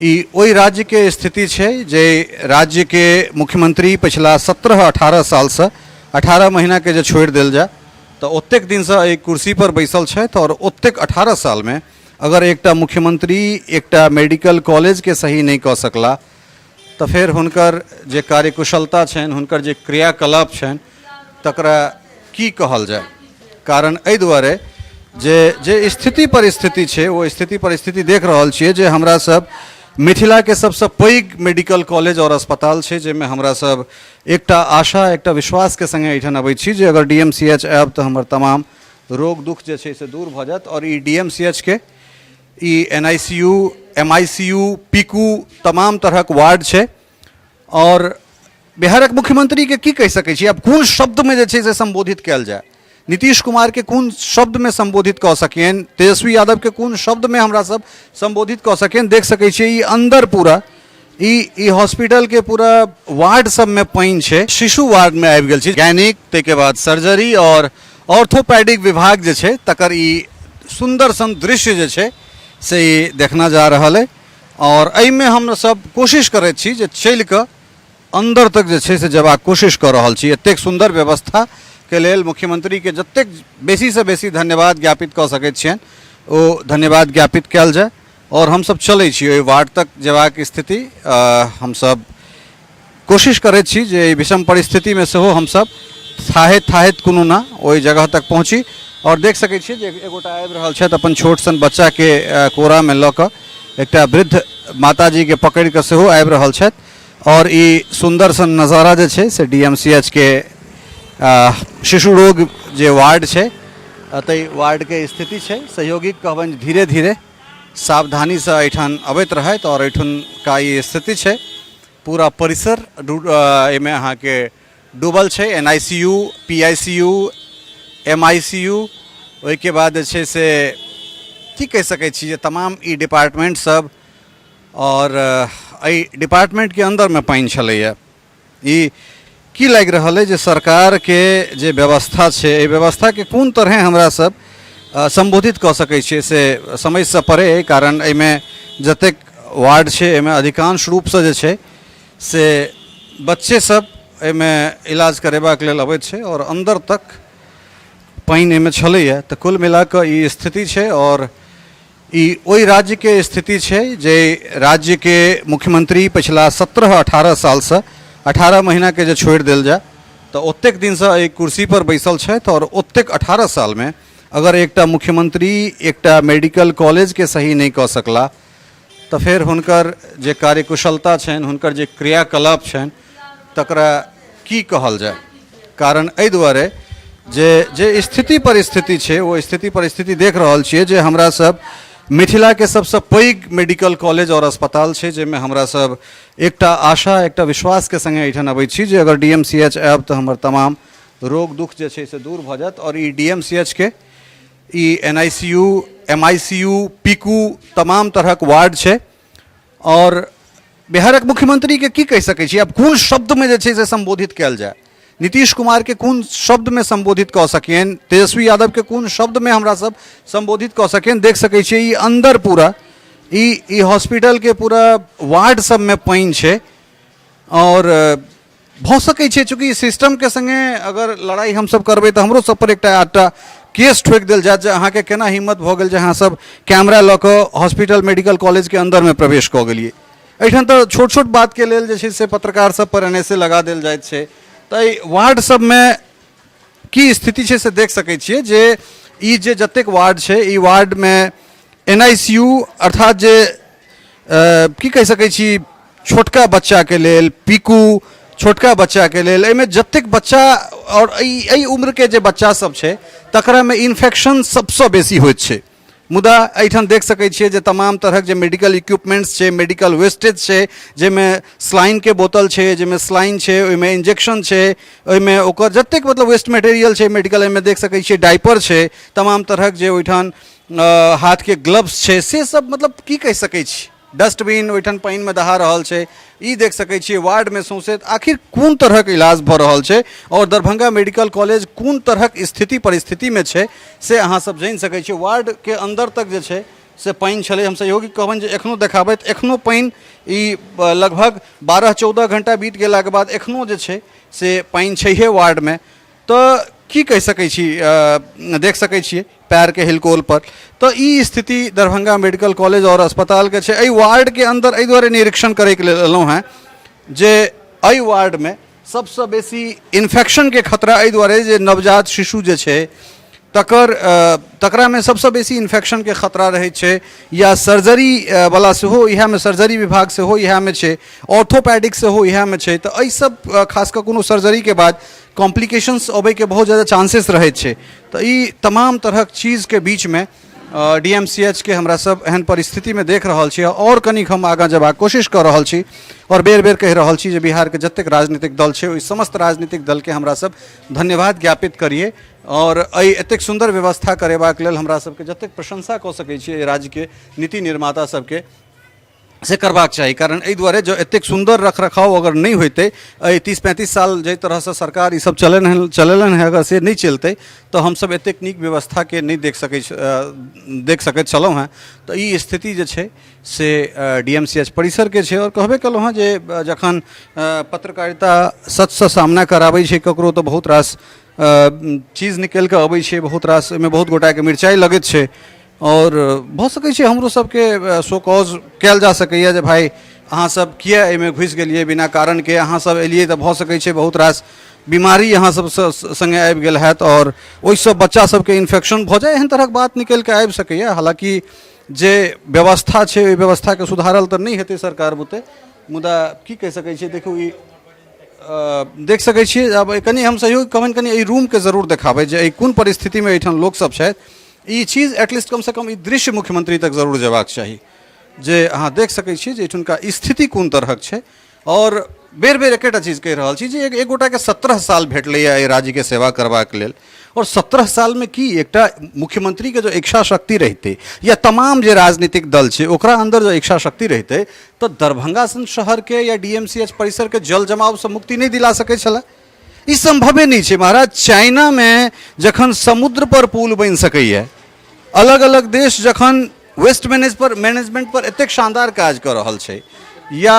ओई राज्य के स्थिति छै जे राज्य के मुख्यमंत्री पिछला 17-18 साल से 18 महीना के जे छोड़ दिल जाए तो ओतेक दिन से एक कुर्सी पर बैसल छथि और ओतेक 18 साल में अगर एकटा मुख्यमंत्री एकटा मेडिकल कॉलेज के सही नहीं कऽ सकला तो फिर हुनकर जे कार्यकुशलता छनि हुनकर जे क्रियाकलाप छनि तकरा की कहल जाए। कारण एहि दुआरे जे स्थिति परिस्थिति छै वो स्थिति परिस्थिति देख रहल छियै जे हमरा सब मिथिला के सबसे पैघ मेडिकल कॉलेज और अस्पताल छै जेमे हमरा सब एकटा आशा एकटा विश्वास के संगे एहिठाम अबै छी जे अगर DMCH आयब तो हमर तमाम रोग दुख जे छै से दूर भऽ जायत। और ई DMCH के ई NICU MICU PICU तमाम तरहक वार्ड छै और बिहारक मुख्यमंत्री के की कहि सकै छी आब कोन शब्द में जे छै से संबोधित कयल जाय। नीतीश कुमार के कौन शब्द में संबोधित कऽ सकें, तेजस्वी यादव के कौन शब्द में हमरा सब संबोधित कऽ सकें। देख सकै छियै ई अंदर पूरा ई हॉस्पिटल के पूरा वार्ड सब में पानि छै। शिशु वार्ड में आबि गेल छी, गैनिक ताहिके बाद सर्जरी और ऑर्थोपेडिक विभाग जे छै तकर ई सुंदर सन दृश्य जे छै से ई देखना जा रहल है। और एहिमे हम सब कोशिश करैत छी जे चलि कऽ अंदर तक जे छै से जेबाक कोशिश कऽ रहल छी। एतेक सुंदर व्यवस्था के लेल मुख्यमंत्री के जतेक बेसी से बेसी धन्यवाद ज्ञापित कऽ सकैत छियनि ओ धन्यवाद ज्ञापित कयल जाय। और हम सब चलै छी ओहि वार्ड तक जेबाक स्थिति हम सब कोशिश करैत छी जे विषम परिस्थिति में सेहो हम सब थाहैत कोनो ना ओहि जगह तक पहुँची। और देख सकै छियै जे एगोटा आबि रहल छथि अपन छोट सन बच्चा के कोरा में लऽ कऽ, एकटा वृद्ध माताजी के पकड़ि कऽ सेहो आबि रहल छथि। और ई सुंदर सन नज़ारा जे छै से DMCH के शिशु रोग जे वार्ड छै ताहि वार्ड के स्थिति छै। सहयोगी कहबनि धीरे धीरे सावधानी से एहिठाम अबैत रहैत और एहिठाम का ई स्थिति छै। पूरा परिसर एहिमे अहाँके डूबल छै। NICU PICU MICU ओहिके बाद जे छै से की कहि सकै छी जे तमाम ई डिपार्टमेंट सब और एहि डिपार्टमेंट के अंदर में पानि छलैया। ई की लागि रहल है जे सरकार के जे व्यवस्था छै एहि व्यवस्था के कोन तरह हमरा सब संबोधित कऽ सकै छियै से समझ से परे है। कारण एहिमे जतेक वार्ड छै एहिमे अधिकांश रूप से जे छै से बच्चे सब एहिमे इलाज करेबाक लेल अबैत छै और अंदर तक पानि एहिमे छलैया। तऽ कुल मिला कऽ ई स्थिति छै और ई ओहि राज्य के स्थिति छै जे राज्य के मुख्यमंत्री पिछला 17-18 साल से 18 महीना के जे छोड़ दिल जाए तो ओतेक दिन से एक कुर्सी पर बैसल छथि और ओतेक 18 साल में अगर एकटा मुख्यमंत्री एकटा मेडिकल कॉलेज के सही नहीं कऽ सकला तो फिर हुनकर जे कार्यकुशलता छनि हुनकर जे क्रियाकलाप छनि तकरा की कहल जाए। कारण एहि दुआरे जे स्थिति परिस्थिति छै वो स्थिति परिस्थिति देख रहल छियै जे हमरा सब मिथिला के सबसे पैघ मेडिकल कॉलेज और अस्पताल छै जेमे हमरा सब एकटा आशा एकटा विश्वास के संगे एहिठाम अबै छी जे अगर DMCH आयब तो हमर तमाम रोग दुख जे छै से दूर भऽ जायत। और ई DMCH के ई NICU MICU PICU तमाम तरहक वार्ड छै और बिहारक मुख्यमंत्री के की कहि सकै छी आब कोन शब्द में जे छै से संबोधित कयल जाय। नीतीश कुमार के कौन शब्द में संबोधित कऽ सकें, तेजस्वी यादव के कौन शब्द में हमरा सब संबोधित कऽ सकें। देख सकै छियै ई अंदर पूरा ई हॉस्पिटल के पूरा वार्ड सब में पानि छै और भऽ सकै छै चूँकि सिस्टम के संगे अगर लड़ाई हम सब करबै तऽ हमरो सब पर एकटा केस ठोकि देल जायत जे अहाँके केना हिम्मत भऽ गेल जे अहाँ सब कैमरा लऽ कऽ हॉस्पिटल मेडिकल कॉलेज के अंदर में प्रवेश कऽ गेलियै। एहिठाम तऽ छोट छोट बात के लेल जे छै से पत्रकार सब पर NSA लगा देल जाइत छै। तऽ वार्ड सब में की स्थिति छै से देख सकै छियै जे ई जे जतेक वार्ड छै ई वार्ड में NICU अर्थात जे की कहि सकै छी छोटका बच्चा के लेल PICU छोटका बच्चा के लेल एहिमे जतेक बच्चा और एहि उम्र के जे बच्चा सब छै तकरा में इन्फेक्शन सबसे बेसी होइत छै। मुदा एहिठाम देख सकै छियै जे तमाम तरहक जे मेडिकल इक्विपमेंट्स छै मेडिकल वेस्टेज छै जेमे स्लाइन के बोतल छै जेमे स्लाइन छै ओहिमे इंजेक्शन छै ओहिमे ओकर जतेक मतलब वेस्ट मटेरियल छै मेडिकल एहिमे देख सकै छियै डाइपर छै तमाम तरहक जे ओहिठाम हाथ के ग्लव्स छै से सब मतलब की कहि सकै छी डस्टबिन ओहिठाम पानि में दहा रहल छै। ई देख सकै छियै वार्ड में सौंसे आखिर कोन तरहक इलाज भऽ रहल छै और दरभंगा मेडिकल कॉलेज कोन तरहक स्थिति परिस्थिति में छै से अहाँ सब जानि सकै छियै। वार्ड के अंदर तक जे छै से पानि छलै। हम सहयोगी कहबनि जे एखनो देखाबैत एखनो पानि ई लगभग 12-14 घंटा बीत गेलाके बाद एखनो जे छै से पानि छैहे वार्डमे। तऽ की कहि सकै छी, देख सकै छियै पैरके हिलकोल पर। तऽ ई स्थिति दरभंगा मेडिकल कॉलेज और अस्पतालके छै। एहि वार्डके अंदर एहि दुआरे निरीक्षण करैके लेल एलहुँ हेँ जे एहि वार्डमे सबसँ बेसी इन्फेक्शनके खतरा एहि दुआरे जे नवजात शिशु जे छै तकरामे सबसँ बेसी इन्फेक्शनके खतरा रहै छै, या सर्जरी वाला सेहो इएहमे, सर्जरी विभाग सेहो इएहमे छै, ऑर्थोपैडिक सेहो इएहमे छै। तऽ एहि सब खास कऽ कोनो सर्जरीके बाद कॉम्प्लिकेशंस अबैके बहुत ज़्यादा चांसेस रहै छै। तऽ ई तमाम तरहक चीज़के बीचमे DMCH के हमरा सब एहन परिस्थितिमे देख रहल छी और कनिक हम आगाँ जयबाक कोशिश कऽ रहल छी और बेर बेर कहि रहल छी जे बिहारके जतेक राजनीतिक दल छै ओहि समस्त राजनीतिक दलके हमरा सब धन्यवाद ज्ञापित करिए और एहि एतेक सुंदर व्यवस्था करेबाक लेल हमरा सबके जतेक प्रशंसा कऽ सकै छी राज्यके नीति निर्माता सबके से करबाक चाही। कारण एहि दुआरे जो एतेक सुंदर रखरखाव अगर नहीं होते, 30-35 साल जाहि तरह से सरकार ई सब चलेलन है, अगर से नहीं चलते तो हम सब एतेक नीक व्यवस्था के नहीं देख सकैत छलहुँ हैं। तो ई स्थिति जे छै से DMCH परिसर के छै। और कहबे कलहुँ हैं जे जखन पत्रकारिता सच से सामना कराबै छै ककरो तो बहुत रास चीज निकल के अबै छै, बहुत रास में बहुत गोटा के मिर्चाई लगैत छै और भऽ सकै छै हमरो सबके सो कॉज कयल जा सकैए जे भाई अहाँ सब किया एहिमे घुसि गेलिए बिना कारण के, अहाँ सब एलिए तऽ भऽ सकै छै बहुत रास बीमारी अहाँ सब संगे आबि गेल हैत और ओहिसँ बच्चा सबके इन्फेक्शन भऽ जाए, एहन तरहक बात निकलि कऽ आबि सकैए। हालांकि जे व्यवस्था छै ओहि व्यवस्थाके सुधारल तऽ नहि हेतै सरकार बुते, मुदा की कहि सकै छियै। देखू ई देख सकै छियै, अब कनि हम सहयोग कनि एहि रूमके जरूर देखाबै जे एहि कोन परिस्थितिमे एहिठाम लोकसब छथि। ई चीज़ एटलीस्ट कम से कम ई दृश्य मुख्यमंत्री तक जरूर जेबाक चाही जे अहाँ देख सकै छी जे एहिठुनका स्थिति कोन तरहक छै। और बेर बेर एकेटा चीज कहि रहल छी जे एक गोटाके 17 साल भेटलैए एहि राज्यके सेवा करबाक लेल, और 17 सालमे की एकटा मुख्यमंत्रीके जो इच्छा शक्ति रहितै या तमाम जे राजनीतिक दल छै ओकरा अंदर जो इच्छा शक्ति रहितै तऽ दरभंगा सन शहरके या DMCH परिसरके जल जमावसँ मुक्ति नहीं दिला सकै छलै। ई संभवे नहीं छै महाराज। चाइना में जखन समुद्र पर पुल बनि सकैए, अलग अलग देश जखन वेस्ट मैनेजमेंट पर एतेक शानदार काज कऽ रहल छै, या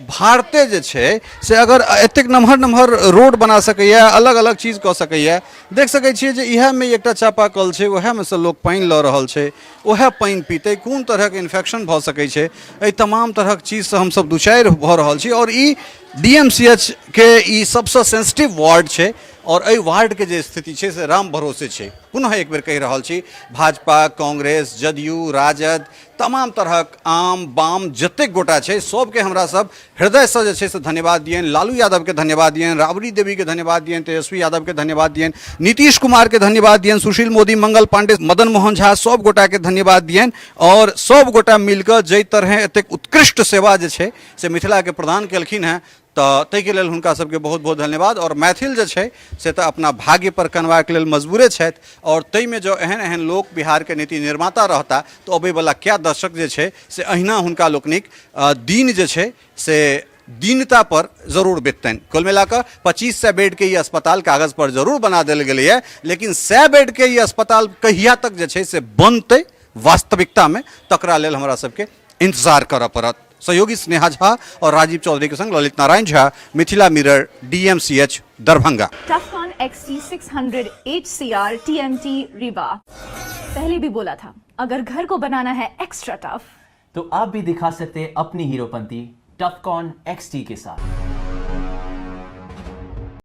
भारते जे छै से अगर एतेक नमहर रोड बना सकैए, अलग अलग चीज कऽ सकैए, देख सकै छियै जे इएहमे एकटा चापाकल छै, ओएहमे से लोक पानि लऽ रहल छै, ओएह पानि पीतै, कोन तरहक इन्फेक्शन भऽ सकै छै। एहि तमाम तरहक चीजसँ हमसब दुचारि भऽ रहल छी और ई DMCH के ई सबसँ सेंसिटिव वार्ड छै और एहि वार्ड के जे स्थिति छै से राम भरोसे छै। पुनः एक बेर कहि रहल छी, भाजपा, कांग्रेस, जदयू, राजद, तमाम तरहक आम बाम जतेक गोटा छै सबके हमरा सब हृदयसँ जे छै से धन्यवाद दियनि। लालू यादव के धन्यवाद दियनि, राबड़ी देवी के धन्यवाद दियनि, तेजस्वी यादव के धन्यवाद दियनि, नीतीश कुमार के धन्यवाद दियनि, सुशील मोदी, मंगल पांडे, मदन मोहन झा, सब गोटा के धन्यवाद दियनि। और सब गोटा मिलकर जै तरह एतेक उत्कृष्ट सेवा जे छै से मिथिला के प्रदान केलखिन हैं, तऽ ताहिके लेल हुनका सबके बहुत बहुत धन्यवाद। और मैथिल जे छै से तऽ अपना भाग्य पर कनबाक लेल मजबूरे छथि, और ताहिमे जो एहन एहन लोक बिहारके नीति निर्माता रहता तऽ अबैवला कए दशक जे छै से अहिना हुनका लोकनिक दिन जे छै से दीनता पर जरूर बिततनि। कुल मिलाकर 2500 बेड के ये अस्पताल कागज पर जरूर बना देल गेलै है, लेकिन 100 बेड के ये अस्पताल कहिया तक जे छै से बनतै वास्तविकता में, तकरा लेल हमरा सबके इंतजार करऽ पड़त। सहयोगी स्नेहा झा और राजीव चौधरी के संग Lalit Narayan Jha, Mithila mirror, DMCH Darbhanga. टफकॉन XT 600 HCR TMT Rewa. पहले भी बोला था, अगर घर को बनाना है एक्स्ट्रा टफ तो आप भी दिखा सकते हैं अपनी हीरोपंती टफकॉन XT के साथ।